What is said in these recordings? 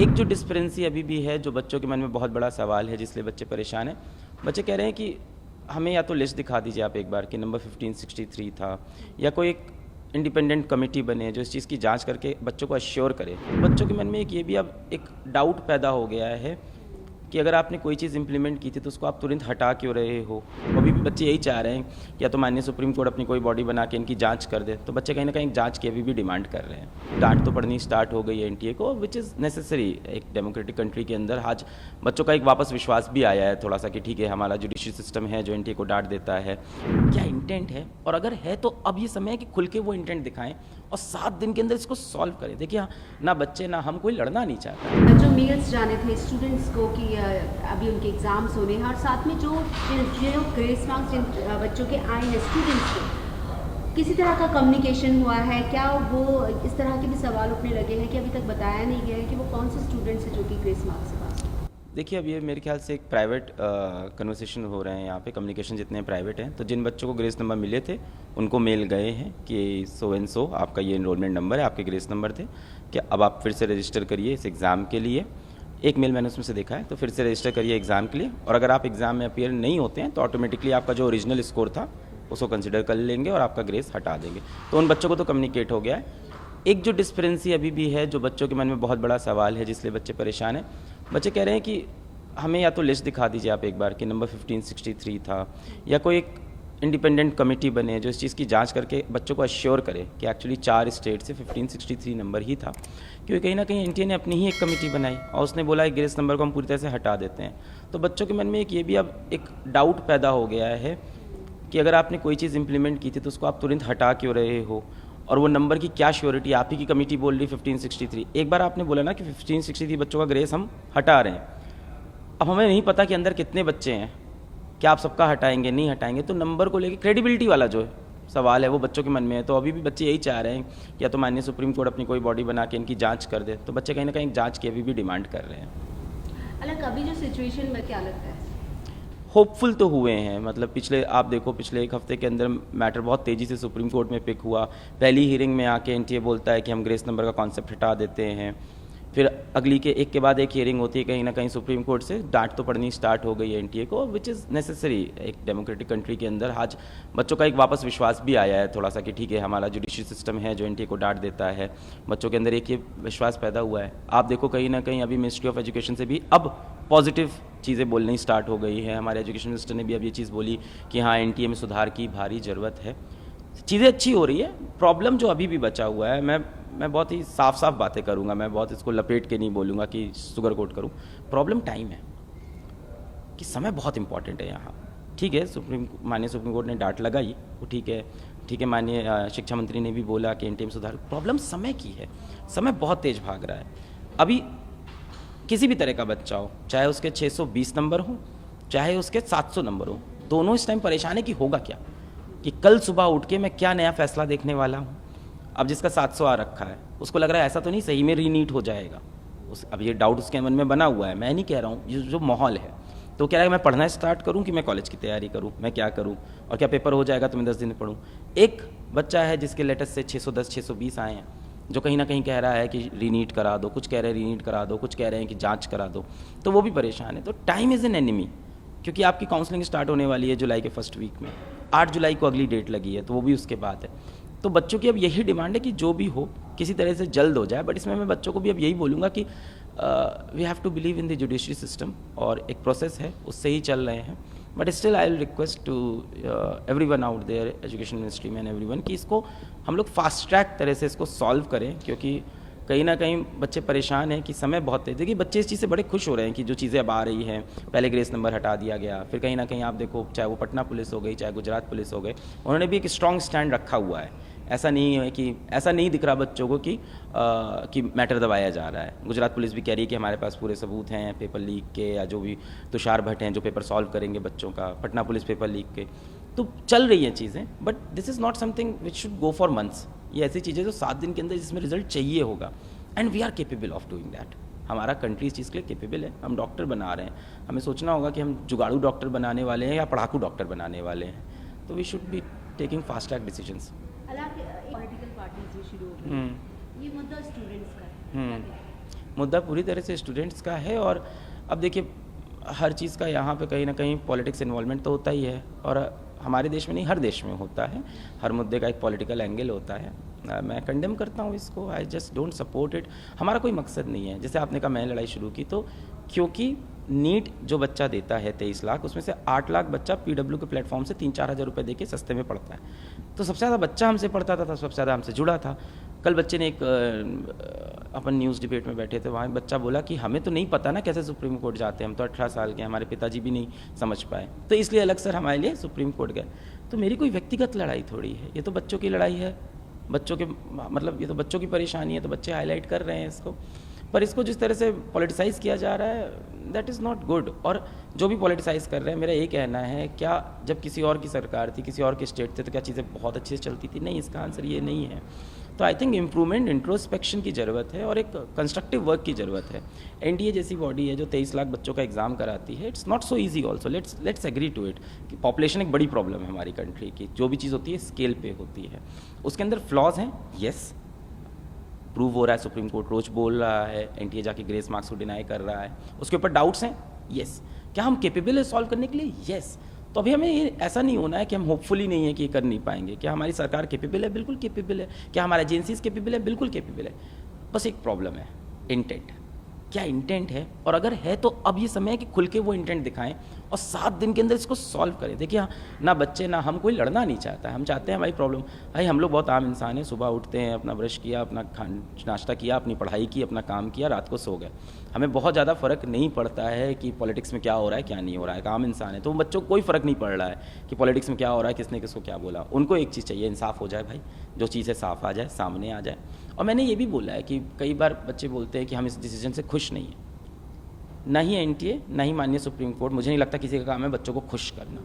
एक जो डिस्पेरेंसी अभी भी है, जो बच्चों के मन में बहुत बड़ा सवाल है, जिसलिए बच्चे परेशान हैं। बच्चे कह रहे हैं कि हमें या तो लिस्ट दिखा दीजिए आप एक बार कि नंबर 1563 था, या कोई एक इंडिपेंडेंट कमेटी बने जो इस चीज़ की जांच करके बच्चों को अश्योर करे। बच्चों के मन में एक ये भी अब एक डाउट पैदा हो गया है कि अगर आपने कोई चीज़ इंप्लीमेंट की थी तो उसको आप तुरंत हटा क्यों रहे हो। अभी भी बच्चे यही चाह रहे हैं कि या तो माननीय सुप्रीम कोर्ट अपनी कोई बॉडी बना के इनकी जांच कर दे। तो बच्चे कहीं ना कहीं जांच की अभी भी डिमांड कर रहे हैं। डांट तो पड़नी स्टार्ट हो गई है एनटीए को, विच इज़ नेसेसरी। एक डेमोक्रेटिक कंट्री के अंदर आज बच्चों का एक वापस विश्वास भी आया है थोड़ा सा कि ठीक है, हमारा जुडिशरी सिस्टम है जो एनटीए को डांट देता है। क्या इंटेंट है, और अगर है तो अब ये समय है कि खुल के वो इंटेंट दिखाएं और 7 दिन के अंदर इसको सॉल्व करें। देखिए, ना बच्चे ना हम, कोई लड़ना नहीं चाहता। जो मेल्स जाने थे स्टूडेंट्स को कि अभी उनके एग्जाम्स होने हैं, और साथ में जो ग्रेस मार्क्स जिन बच्चों के आए हैं स्टूडेंट्स के, किसी तरह का कम्युनिकेशन हुआ है क्या? वो इस तरह के भी सवाल उठने लगे हैं कि अभी तक बताया नहीं गया है कि वो कौन से स्टूडेंट्स हैं जो कि ग्रेस मार्क्स से पास हैं। देखिए, अब ये मेरे ख्याल से एक प्राइवेट कन्वर्सेशन हो रहे हैं यहाँ पे। कम्युनिकेशन जितने प्राइवेट हैं, तो जिन बच्चों को ग्रेस नंबर मिले थे उनको मेल गए हैं कि सो एंड सो आपका ये एनरोलमेंट नंबर है, आपके ग्रेस नंबर थे, कि अब आप फिर से रजिस्टर करिए इस एग्ज़ाम के लिए। एक मेल मैंने उसमें से देखा है, तो फिर से रजिस्टर करिए एग्ज़ाम के लिए। और अगर आप एग्ज़ाम में अपीयर नहीं होते हैं तो ऑटोमेटिकली आपका जो ओरिजिनल स्कोर था उसको कंसिडर कर लेंगे और आपका ग्रेस हटा देंगे। तो उन बच्चों को तो कम्युनिकेट हो गया है। एक जो डिस्पेरेंसी अभी भी है, जो बच्चों के मन में बहुत बड़ा सवाल है, जिसलिए बच्चे परेशान हैं। बच्चे कह रहे हैं कि हमें या तो लिस्ट दिखा दीजिए आप एक बार कि नंबर 1563 था, या कोई एक इंडिपेंडेंट कमेटी बने जो इस चीज़ की जांच करके बच्चों को अश्योर करे कि एक्चुअली 4 स्टेट से 1563 नंबर ही था। क्योंकि कहीं ना कहीं एनटीए ने अपनी ही एक कमेटी बनाई और उसने बोला है ग्रेस नंबर को हम पूरी तरह से हटा देते हैं। तो बच्चों के मन में एक ये भी अब एक डाउट पैदा हो गया है कि अगर आपने कोई चीज़ इंप्लीमेंट की थी तो उसको आप तुरंत हटा क्यों रहे हो, और वो नंबर की क्या श्योरिटी। आप ही की कमेटी बोल रही 1563। एक बार आपने बोला ना कि 1563 बच्चों का ग्रेस हम हटा रहे हैं। अब हमें नहीं पता कि अंदर कितने बच्चे हैं, क्या आप सबका हटाएंगे नहीं हटाएंगे। तो नंबर को लेकर क्रेडिबिलिटी वाला जो सवाल है वो बच्चों के मन में है। तो अभी भी बच्चे यही चाह रहे हैं कि या तो माननीय सुप्रीम कोर्ट अपनी कोई बॉडी बना के इनकी जांच कर दे। तो बच्चे कहीं ना कहीं जांच की अभी भी डिमांड कर रहे हैं। अलग अभी जो सिचुएशन में क्या लगता है? होपफुल तो हुए हैं, मतलब पिछले आप देखो पिछले एक हफ्ते के अंदर मैटर बहुत तेज़ी से सुप्रीम कोर्ट में पिक हुआ। पहली हियरिंग में आके एनटीए बोलता है कि हम ग्रेस नंबर का कॉन्सेप्ट हटा देते हैं। फिर अगली के एक के बाद एक हियरिंग होती है, कहीं ना कहीं सुप्रीम कोर्ट से डांट तो पड़नी स्टार्ट हो गई है एनटीए को, विच इज़ नेसेसरी। एक डेमोक्रेटिक कंट्री के अंदर आज बच्चों का एक वापस विश्वास भी आया है थोड़ा सा कि ठीक है, हमारा जुडिशरी सिस्टम है जो एनटीए को डांट देता है। बच्चों के अंदर एक ये विश्वास पैदा हुआ है। आप देखो कहीं ना कहीं अभी मिनिस्ट्री ऑफ एजुकेशन से भी अब पॉजिटिव चीज़ें बोलनी स्टार्ट हो गई है। हमारे एजुकेशन मिनिस्टर ने भी अब ये चीज़ बोली कि हाँ, एनटीए में सुधार की भारी ज़रूरत है। चीज़ें अच्छी हो रही है। प्रॉब्लम जो अभी भी बचा हुआ है, मैं बहुत ही साफ साफ बातें करूंगा, मैं बहुत इसको लपेट के नहीं बोलूँगा कि शुगर कोट करूँ। प्रॉब्लम टाइम है, कि समय बहुत इंपॉर्टेंट है यहाँ। ठीक है, माननीय सुप्रीम कोर्ट ने डांट लगाई, वो ठीक है। माननीय शिक्षा मंत्री ने भी बोला कि एनटीए में सुधार। प्रॉब्लम समय की है। समय बहुत तेज़ भाग रहा है। अभी किसी भी तरह का बच्चा हो, चाहे उसके 620 नंबर हो, चाहे उसके 700 नंबर हो, दोनों इस टाइम परेशान है कि होगा क्या, कि कल सुबह उठ के मैं क्या नया फैसला देखने वाला हूँ। अब जिसका 700 आ रखा है उसको लग रहा है ऐसा तो नहीं सही में रीनीट हो जाएगा। अब ये डाउट उसके मन में बना हुआ है। मैं नहीं कह रहा हूँ, ये जो माहौल है, तो कह रहा है मैं पढ़ना स्टार्ट करूँ कि मैं कॉलेज की तैयारी करूँ, मैं क्या करूँ, और क्या पेपर हो जाएगा तो मैं 10 दिन में पढ़ूँ। एक बच्चा है जिसके लेटेस्ट से 610 620 आए हैं, जो कहीं ना कहीं कह रहा है कि रीनीट करा दो, कुछ कह रहे हैं रीनीट करा दो, कुछ कह रहे हैं कि जांच करा दो। तो वो भी परेशान है। तो टाइम इज़ एन एनिमी, क्योंकि आपकी काउंसलिंग स्टार्ट होने वाली है जुलाई के फर्स्ट वीक में। 8 जुलाई को अगली डेट लगी है, तो वो भी उसके बाद है। तो बच्चों की अब यही डिमांड है कि जो भी हो किसी तरह से जल्द हो जाए। बट इसमें मैं बच्चों को भी अब यही बोलूँगा कि we have to believe in the judiciary system, और एक प्रोसेस है उससे ही चल रहे हैं। But still I will request to everyone out there, education ministry में एवरीवन, कि इसको हम लोग फास्ट ट्रैक तरह से इसको सॉल्व करें, क्योंकि कहीं ना कहीं बच्चे परेशान हैं कि समय बहुत तेज। देखिए, बच्चे इस चीज़ से बड़े खुश हो रहे हैं कि जो चीज़ें अब आ रही हैं, पहले ग्रेस नंबर हटा दिया गया, फिर कहीं ना कहीं आप देखो चाहे वो पटना पुलिस हो गई, चाहे गुजरात पुलिस हो गए, उन्होंने भी एक स्ट्रॉन्ग स्टैंड रखा हुआ है। ऐसा नहीं है कि ऐसा नहीं दिख रहा बच्चों को कि मैटर दबाया जा रहा है। गुजरात पुलिस भी कह रही है कि हमारे पास पूरे सबूत हैं पेपर लीक के, या जो भी तुषार भट्ट हैं जो पेपर सॉल्व करेंगे बच्चों का, पटना पुलिस पेपर लीक के। तो चल रही हैं चीज़ें, but this is not something which should go for months. ये ऐसी चीज़ें जो 7 दिन के अंदर जिसमें रिजल्ट चाहिए होगा, and we are capable of doing that. हमारा कंट्री इस चीज़ के लिए केपेबल है। हम डॉक्टर बना रहे हैं, हमें सोचना होगा कि हम जुगाड़ू डॉक्टर बनाने वाले हैं या पढ़ाकू डॉक्टर बनाने वाले हैं। तो we should be taking fast track decisions. Political parties जो शुरू हो गई, ये मुद्दा स्टूडेंट्स का है। मुद्दा पूरी तरह से स्टूडेंट्स का है। और अब देखिए हर चीज़ का यहाँ पे कहीं ना कहीं पॉलिटिक्स इन्वॉल्वमेंट तो होता ही है, और हमारे देश में नहीं हर देश में होता है, हर मुद्दे का एक पॉलिटिकल एंगल होता है। मैं कंडेम करता हूँ इसको, I just don't support it. हमारा कोई मकसद नहीं है, जैसे आपने कहा मैंने लड़ाई शुरू की तो क्योंकि नीट जो बच्चा देता है 23 लाख, उसमें से 8 लाख बच्चा पीडब्ल्यू के प्लेटफॉर्म से 3-4 हज़ार रुपये दे के सस्ते में पढ़ता है। तो सबसे ज़्यादा बच्चा हमसे पढ़ता था, सबसे ज़्यादा हमसे जुड़ा था। कल बच्चे ने एक अपन न्यूज़ डिबेट में बैठे थे, वहाँ एक बच्चा बोला कि हमें तो नहीं पता ना कैसे सुप्रीम कोर्ट जाते हैं, हम तो 18 साल के, हमारे पिताजी भी नहीं समझ पाए, तो इसलिए अलग सर हमारे लिए सुप्रीम कोर्ट गए। तो मेरी कोई व्यक्तिगत लड़ाई थोड़ी है, ये तो बच्चों की लड़ाई है, बच्चों के मतलब ये तो बच्चों की परेशानी है, तो बच्चे हाईलाइट कर रहे हैं इसको। पर इसको जिस तरह से पॉलिटिसाइज़ किया जा रहा है दैट इज़ नॉट गुड। और जो भी पॉलिटिसाइज़ कर रहे हैं, मेरा ये कहना है क्या जब किसी और की सरकार थी, किसी और के स्टेट थे, तो क्या चीज़ें बहुत अच्छे से चलती थी? नहीं, इसका आंसर ये नहीं है। तो आई थिंक इम्प्रूवमेंट, इंट्रोस्पेक्शन की ज़रूरत है और एक कंस्ट्रक्टिव वर्क की ज़रूरत है। एनडीए जैसी बॉडी है जो 23 लाख बच्चों का एग्ज़ाम कराती है, it's not so easy also, let's agree to it कि पॉपुलेशन एक बड़ी प्रॉब्लम है हमारी कंट्री की। जो भी चीज़ होती है स्केल पे होती है, उसके अंदर फ्लॉज हैं, येस, प्रूव हो रहा है, सुप्रीम कोर्ट रोज बोल रहा है, एनटीए जाके ग्रेस मार्क्स को डिनाई कर रहा है, उसके ऊपर डाउट्स हैं, येस। क्या हम केपेबल है सॉल्व करने के लिए? येस। तो अभी हमें ये ऐसा नहीं होना है कि हम होपफुली नहीं है कि ये कर नहीं पाएंगे। क्या हमारी सरकार केपेबल है? बिल्कुल केपेबल है। क्या हमारे एजेंसीज केपेबल है? बिल्कुल केपेबल है। बस एक प्रॉब्लम है, इंटेंट। क्या इंटेंट है? और अगर है तो अब ये समय है कि खुल के वो इंटेंट दिखाएं और 7 दिन के अंदर इसको सॉल्व करें। देखिए ना बच्चे ना हम, कोई लड़ना नहीं चाहता है, हम चाहते हैं हमारी प्रॉब्लम। भाई हम लोग बहुत आम इंसान हैं, सुबह उठते हैं, अपना ब्रश किया, अपना नाश्ता किया, अपनी पढ़ाई की, अपना काम किया, रात को सो गए। हमें बहुत ज़्यादा फ़र्क नहीं पड़ता है कि पॉलिटिक्स में क्या हो रहा है क्या नहीं हो रहा है। एक आम इंसान है तो बच्चों को कोई फ़र्क नहीं पड़ रहा है कि पॉलिटिक्स में क्या हो रहा है, किसने किसको क्या बोला। उनको एक चीज़ चाहिए, इंसाफ हो जाए भाई, जो चीज़ है साफ आ जाए, सामने आ जाए। और मैंने ये भी बोला है कि कई बार बच्चे बोलते हैं कि हम इस डिसीजन से खुश नहीं हैं। ना ही एनटीए ना ही माननीय सुप्रीम कोर्ट, मुझे नहीं लगता किसी का काम है बच्चों को खुश करना।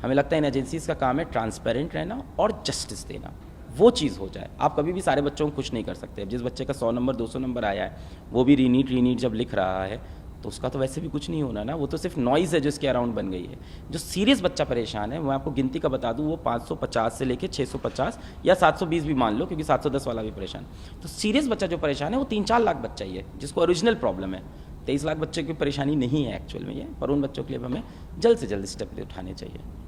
हमें लगता है इन एजेंसीज़ का काम है ट्रांसपेरेंट रहना और जस्टिस देना, वो चीज़ हो जाए। आप कभी भी सारे बच्चों को खुश नहीं कर सकते। जिस बच्चे का 100 नंबर 200 नंबर आया है, वो भी रीनीट जब लिख रहा है, तो उसका तो वैसे भी कुछ नहीं होना ना, वो तो सिर्फ नॉइज़ है जो इसके अराउंड बन गई है। जो सीरियस बच्चा परेशान है, मैं आपको गिनती का बता दूं, वो 550 से लेके 650 या 720 भी मान लो, क्योंकि 710 वाला भी परेशान। तो सीरियस बच्चा जो परेशान है वो 3-4 लाख बच्चा ही है जिसको ओरिजिनल प्रॉब्लम है। 23 लाख बच्चे की परेशानी नहीं है एक्चुअल में ये, पर उन बच्चों के लिए हमें जल्द से जल्द स्टेप उठाने चाहिए।